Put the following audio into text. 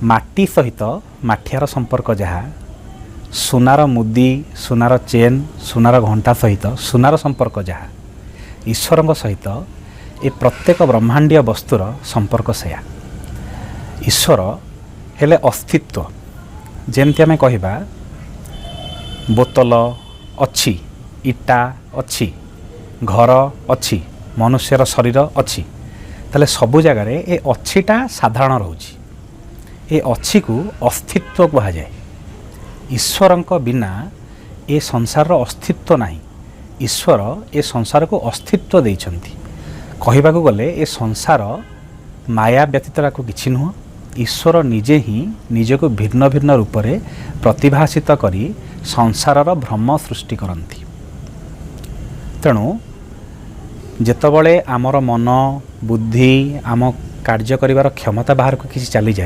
माटी सहित माठियार संपर्क जहाँ सुनार मुदी सुनार चेन सुनार घंटा सहित सुनार संपर्क जहाँ ईश्वर सहित ए प्रत्येक ब्रह्मांडीय वस्तुर संपर्क सेया। ईश्वर हेले अस्तित्व जेमती आमे कहिबा बोतल अच्छी इटा अच्छी घर अच्छी मनुष्यर शरीर अच्छी ताले सबु जगार ए अच्छीटा साधारण रोची ए अच्छी को अस्तित्व कहा जाए। ईश्वरंक बिना ए संसार अस्तित्व नहीं। ईश्वर ए संसार को अस्तित्व देइछंती। कहिबा को गले ए संसार माया व्यतीत किछि नुह। ईश्वर निजे ही निजको भिन्न भिन्न रूप से प्रतिभाषित करी संसारर भ्रम सृष्टि करती। तेणु जेतबले आमर मन बुद्धि आम कार्य करिवार क्षमता बाहर को किसी चली जाए